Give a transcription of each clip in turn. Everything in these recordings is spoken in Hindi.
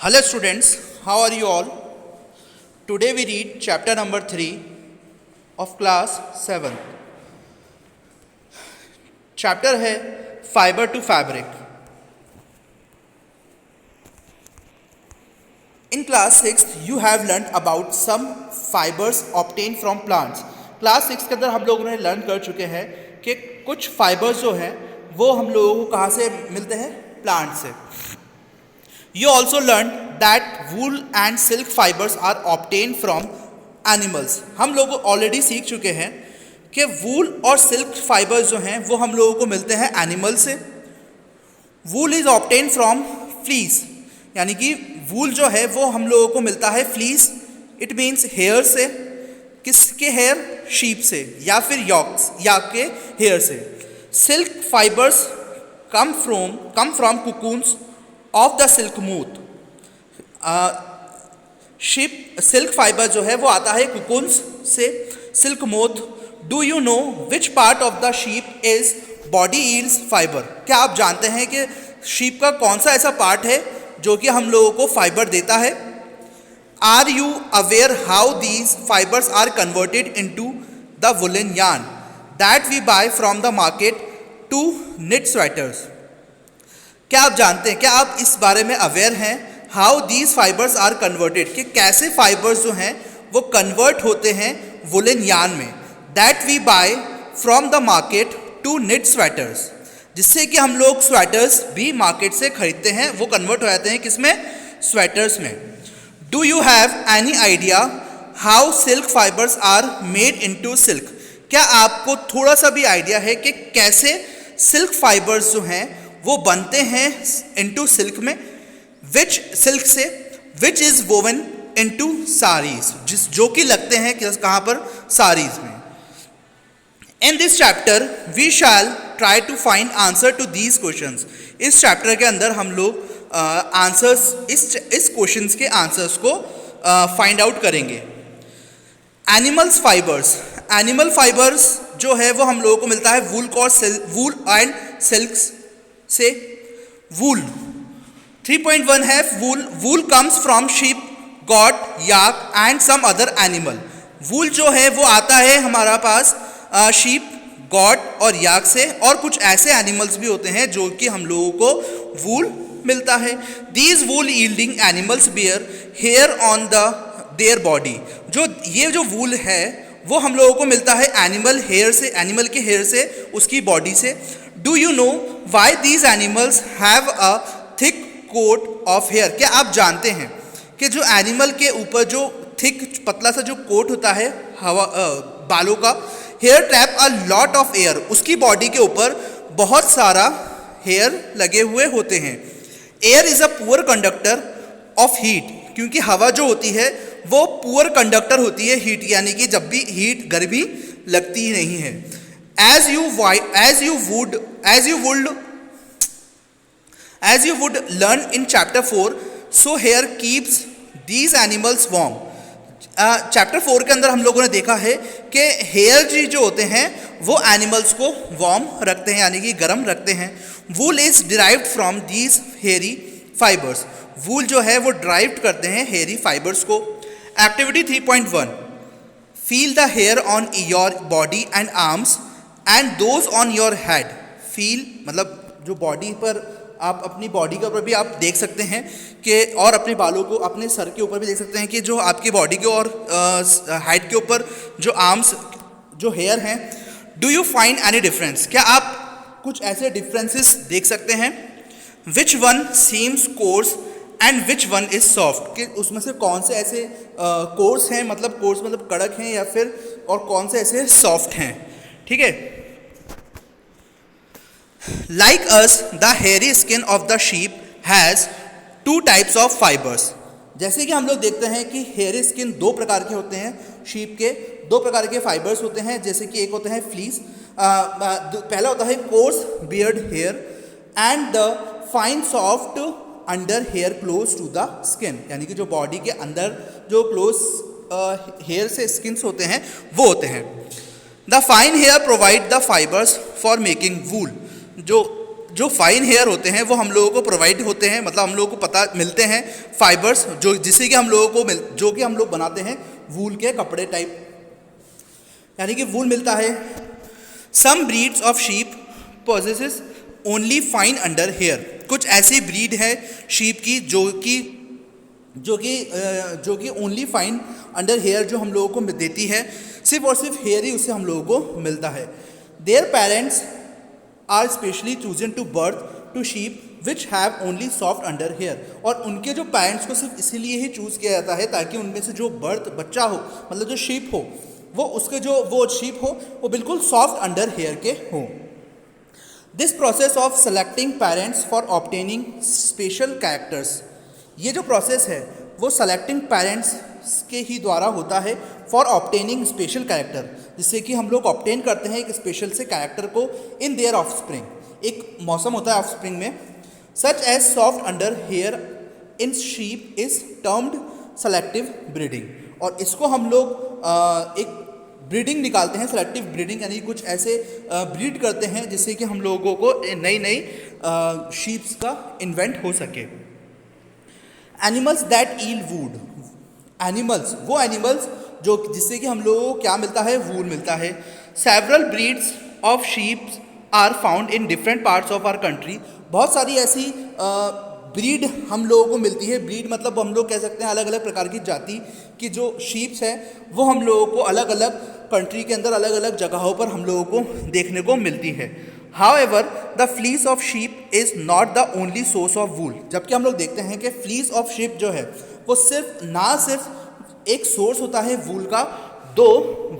Hello students, how are you all? Today we read chapter number 3 of class 7. Chapter है Fiber to Fabric. In class 6 you have learned about some fibers obtained from plants. Class 6 के अंदर हम लोगों ने लर्न कर चुके हैं कि कुछ फाइबर्स जो हैं वो हम लोगों को कहाँ से मिलते हैं? प्लांट से. You also learned that wool and silk fibers are obtained from animals. हम लोग ऑलरेडी सीख चुके हैं कि वूल और सिल्क फाइबर्स जो हैं वो हम लोगों को मिलते हैं एनिमल से. वूल इज ऑब्टेन फ्रॉम फ्लीस, यानी कि वूल जो है वो हम लोगों को मिलता है फ्लीस. इट मीन्स हेयर से. किसके हेयर? शीप से या फिर याक के हेयर से. Silk fibres come from cocoons of the silk moth. Silk fibre जो है वो आता है कुकुन्स से, silk moth. Do you know which part of the sheep is body yields fibre? क्या आप जानते हैं कि शीप का कौन सा ऐसा पार्ट है जो कि हम लोगों को फाइबर देता है? Are you aware how these fibres are converted into the woollen yarn that we buy from the market to knit sweaters? क्या आप जानते हैं, क्या आप इस बारे में अवेयर हैं how these fibres are converted, कि कैसे फाइबर्स जो हैं वो कन्वर्ट होते हैं वुलन यार्न में, that we buy from the market to knit sweaters, जिससे कि हम लोग स्वेटर्स भी मार्केट से खरीदते हैं, वो कन्वर्ट हो जाते हैं किसमें? स्वेटर्स में. Do you have any idea how silk fibres are made into silk? क्या आपको थोड़ा सा भी आइडिया है कि कैसे सिल्क फाइबर्स जो हैं वो बनते हैं इनटू सिल्क में? विच सिल्क से? Which is woven into saris, जो कि लगते हैं कहाँ पर? साड़ीज में. In this chapter we shall try to find answer to these questions. इस चैप्टर के अंदर हम लोग आंसर्स इस क्वेश्चंस के आंसर्स को फाइंड आउट करेंगे. Animals fibres. एनिमल फाइबर्स जो है वो हम लोगों को मिलता है वूल एंड सिल्क से. वूल 3.1 है wool. Wool comes from sheep, goat, yak and some other animal. Wool जो है वो आता है हमारा पास शीप, गॉट और याक से, और कुछ ऐसे एनिमल्स भी होते हैं जो कि हम लोगों को वूल मिलता है. These wool yielding animals bear hair on their body. ये जो वूल है वो हम लोगों को मिलता है एनिमल हेयर से, एनिमल के हेयर से, उसकी बॉडी से. Do you know why these animals have a thick coat of hair? क्या आप जानते हैं कि जो एनिमल के ऊपर जो थिक पतला सा जो कोट होता है बालों का, hair trap a lot of air, उसकी बॉडी के ऊपर बहुत सारा हेयर लगे हुए होते हैं. Air is a poor conductor of heat, क्योंकि हवा जो होती है वो पुअर कंडक्टर होती है हीट, यानी कि जब भी हीट गर्मी लगती ही नहीं है. As you would learn in chapter 4, so hair keeps these animals warm. Chapter 4 के अंदर हम लोगों ने देखा है कि हेयर जी जो होते हैं वो एनिमल्स को वार्म रखते हैं, यानी कि गर्म रखते हैं. Wool is derived from these hairy fibres. Wool जो है वो डिराइव्ड करते हैं हेयरी फाइबर्स को. Activity 3.1, feel the hair on your body and arms and those on your head. Feel मतलब जो बॉडी पर, आप अपनी बॉडी के ऊपर भी आप देख सकते हैं कि, और अपने बालों को, अपने सर के ऊपर भी देख सकते हैं कि जो आपकी बॉडी के और हेड के ऊपर जो आर्म्स जो हेयर हैं. Do you find any difference? क्या आप कुछ ऐसे डिफरेंसेस देख सकते हैं? Which one seems course and which one is soft, कि उसमें से कौन से ऐसे कोर्स हैं, मतलब कोर्स मतलब कड़क हैं, या फिर और कौन से ऐसे सॉफ्ट हैं. ठीक है. Like us the hairy skin of the sheep has 2 types of fibres. जैसे कि हम लोग देखते हैं कि हेयरी स्किन 2 प्रकार के होते हैं. शीप के 2 प्रकार के फाइबर्स होते हैं, जैसे कि एक होता है फ्लीस, पहला होता है coarse beard hair and the fine soft under hair close to the skin, यानी कि जो बॉडी के अंदर जो क्लोज हेयर से स्किन्स होते हैं वो होते हैं. The fine hair provide the fibres for making wool. जो जो फाइन हेयर होते हैं वो हम लोगों को प्रोवाइड होते हैं, मतलब हम लोगों को पता मिलते हैं फाइबर्स जो जिससे कि हम लोगों को जो कि हम लोग बनाते हैं वूल के कपड़े टाइप, यानी कि वूल मिलता है। Some breeds of sheep possesses only fine under hair, कुछ ऐसी ब्रीड है शीप की जो कि ओनली फाइन अंडर हेयर जो हम लोगों को देती है, सिर्फ और सिर्फ हेयर ही उससे हम लोगों को मिलता है। Their parents are specially chosen to birth to sheep which have only soft under hair, और उनके जो पेरेंट्स को सिर्फ इसीलिए ही चूज़ किया जाता है ताकि उनमें से जो बच्चा हो, मतलब जो शीप हो, वो शीप हो वो बिल्कुल सॉफ्ट अंडर हेयर के हो। This process of selecting parents for obtaining special characters, ये जो प्रोसेस है वो सेलेक्टिंग पेरेंट्स के ही द्वारा होता है फॉर ऑब्टेनिंग स्पेशल कैरेक्टर, जिससे कि हम लोग ऑब्टेन करते हैं एक स्पेशल से कैरेक्टर को इन देयर ऑफस्प्रिंग, एक मौसम होता है ऑफस्प्रिंग में। Such as soft under hair in sheep is termed selective breeding, और इसको हम लोग एक ब्रीडिंग निकालते हैं, सेलेक्टिव ब्रीडिंग, यानी कुछ ऐसे ब्रीड करते हैं जिससे कि हम लोगों को नई नई शीप्स का इन्वेंट हो सके। Animals that yield wool, animals वो एनिमल्स जो जिससे कि हम लोगों को क्या मिलता है, वूल मिलता है। Several breeds of sheeps are found in different parts of our country, बहुत सारी ऐसी ब्रीड हम लोगों को मिलती है। ब्रीड मतलब हम लोग कह सकते हैं अलग अलग प्रकार की जाति की जो शीप्स है वो हम लोगों को अलग अलग कंट्री के अंदर अलग अलग जगहों पर हम लोगों को देखने को मिलती है। However, the fleece of sheep is not the only source of wool, जबकि हम लोग देखते हैं कि fleece of sheep जो है वो सिर्फ एक सोर्स होता है वूल का, दो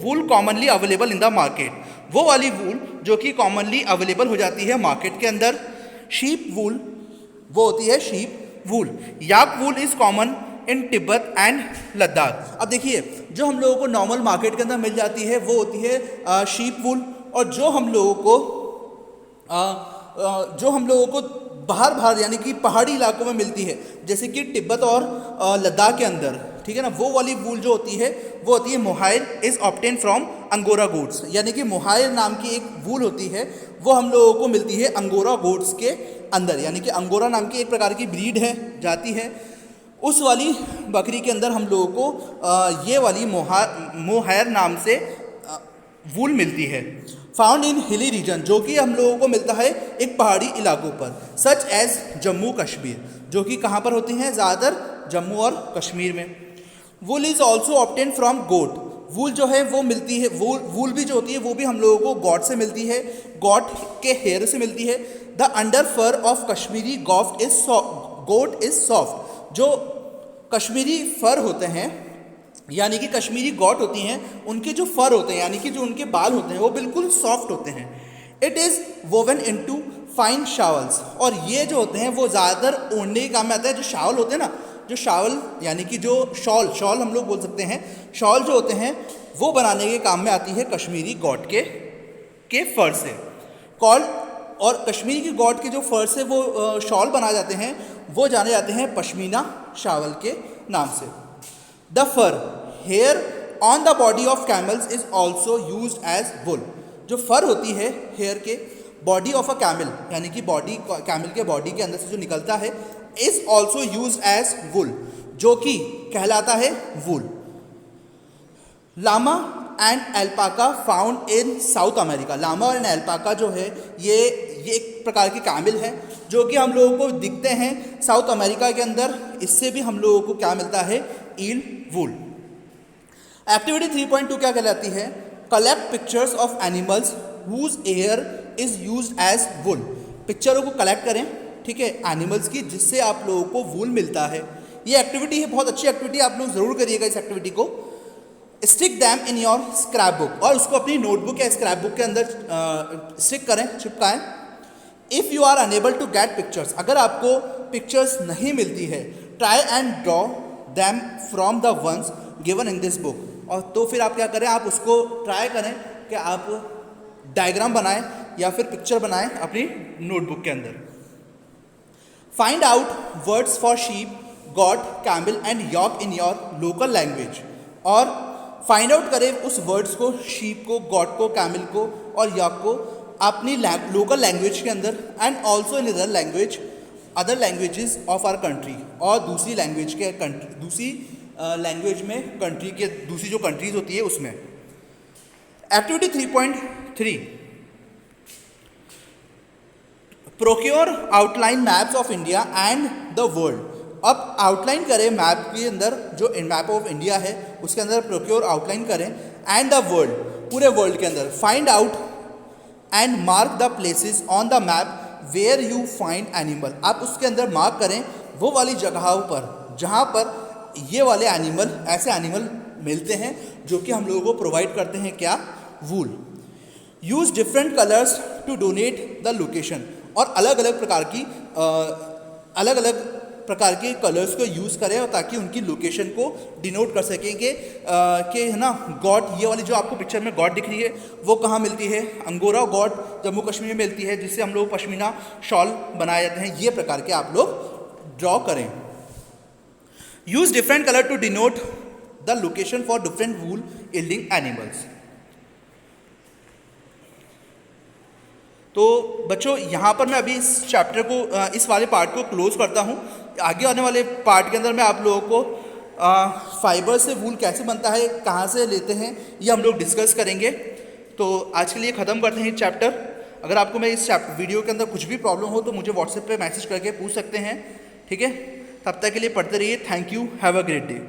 wool commonly available in the market, वो वाली वूल जो कि कॉमनली अवेलेबल हो जाती है मार्केट के अंदर। शीप वूल वो होती है sheep wool. Yak wool is common in Tibet and Ladakh. अब देखिए जो हम लोगों को नॉर्मल मार्केट के अंदर मिल जाती है वो होती है शीप वूल, और जो हम लोगों को बाहर यानी कि पहाड़ी इलाकों में मिलती है, जैसे कि तिब्बत और लद्दाख के अंदर, ठीक है ना, वो वाली वूल जो होती है वो होती है mohair, is obtain from angora goats, यानी कि मोहायर नाम की एक वूल होती है वो हम लोगों को मिलती है अंगोरा गोट्स के अंदर, यानी कि अंगोरा नाम की एक प्रकार की ब्रीड है, जाती है, उस वाली बकरी के अंदर हम लोगों को ये वाली मोहायर नाम से वूल मिलती है। फाउंड इन हिली रीजन, जो कि हम लोगों को मिलता है एक पहाड़ी इलाकों पर, सच एज जम्मू कश्मीर, जो कि कहाँ पर होती हैं, ज़्यादातर जम्मू और कश्मीर में। Wool is also obtain from goat, wool जो है वो मिलती है, वूल भी जो होती है वो भी हम लोगों को गॉट से मिलती है, गॉट के हेयर से मिलती है। The under fur of Kashmiri goat is soft, जो कश्मीरी फर होते हैं यानी कि कश्मीरी गॉट होती हैं, उनके जो फर होते हैं यानी कि जो उनके बाल होते हैं वो बिल्कुल सॉफ्ट होते हैं। It is woven into fine shawls, और ये जो होते हैं वो ज़्यादातर ओढ़ने के काम में आता है। जो शावल होते हैं ना, जो शावल यानी कि जो शॉल हम लोग बोल सकते हैं, शॉल जो होते हैं वो बनाने के काम में आती है कश्मीरी गॉट के फर से कॉल, और कश्मीरी की गॉट के जो फर से वो शॉल बनाए जाते हैं वो जाने जाते हैं पश्मीना शावल के नाम से। The fur hair on the body of camels is also use as wool, जो फर होती है हेयर के बॉडी ऑफ अ कैमल, यानी कि बॉडी कैमल के बॉडी के अंदर से जो निकलता है, is also use as wool, जो कि कहलाता है wool. Llama and alpaca found in South America, llama और एल्पाका जो है ये एक प्रकार के कैमल है जो कि हम लोगों को दिखते हैं साउथ अमेरिका के अंदर, इससे भी हम लोगों को क्या मिलता है, ईल वूल। एक्टिविटी 3.2 क्या कहलाती है, collect pictures of animals whose hair is used as wool, पिक्चरों को कलेक्ट करें, ठीक है, एनिमल्स की, जिससे आप लोगों को वूल मिलता है। ये एक्टिविटी है, बहुत अच्छी एक्टिविटी, आप लोग ज़रूर करिएगा इस एक्टिविटी को। Stick them in your scrap book, और उसको अपनी नोटबुक या स्क्रैप बुक के अंदर स्टिक करें, चिपकाएं। If you are unable to get pictures, अगर आपको पिक्चर्स नहीं मिलती है, try and draw them from the ones given in this book, और तो फिर आप क्या करें, आप उसको ट्राई करें कि आप डायग्राम बनाएं या फिर पिक्चर बनाएं अपनी नोटबुक के अंदर। Find out words for sheep, goat, camel and yak in your local language, और फाइंड आउट करें उस वर्ड्स को, शीप को, गॉट को, कैमल को और यॉक को अपनी लोकल लैंग्वेज के अंदर and also in other languages of our country, और दूसरी लैंग्वेज के दूसरी लैंग्वेज में कंट्री के दूसरी जो कंट्रीज होती है उसमें। Activity 3.3 procure outline maps of India and the world. अब आउटलाइन करें मैप के अंदर, जो मैप ऑफ इंडिया है उसके अंदर प्रोक्योर आउटलाइन करें एंड द वर्ल्ड, पूरे वर्ल्ड के अंदर। Find out and mark the places on the map where you find animal. आप उसके अंदर मार्क करें वो वाली जगहों पर जहाँ पर ये वाले एनिमल, ऐसे एनिमल मिलते हैं जो कि हम लोगों को प्रोवाइड करते हैं क्या, wool. Use different colours to donate the location, और अलग अलग प्रकार के कलर्स को यूज़ करें और ताकि उनकी लोकेशन को डिनोट कर सकेंगे कि है ना, गॉड, ये वाली जो आपको पिक्चर में गॉड दिख रही है वो कहाँ मिलती है, अंगोरा गॉड जम्मू कश्मीर में मिलती है, जिससे हम लोग पश्मीना शॉल बनाए जाते हैं। ये प्रकार के आप लोग ड्रॉ करें। Use different colour to denote the location for different wool yielding animals. तो बच्चों यहाँ पर मैं अभी इस चैप्टर को, इस वाले पार्ट को क्लोज करता हूँ। आगे आने वाले पार्ट के अंदर मैं आप लोगों को फाइबर से वूल कैसे बनता है, कहाँ से लेते हैं, ये हम लोग डिस्कस करेंगे। तो आज के लिए ख़त्म करते हैं चैप्टर। अगर आपको मैं इस वीडियो के अंदर कुछ भी प्रॉब्लम हो तो मुझे व्हाट्सएप पे मैसेज करके पूछ सकते हैं, ठीक है। तब तक के लिए पढ़ते रहिए। Thank you, have a great day.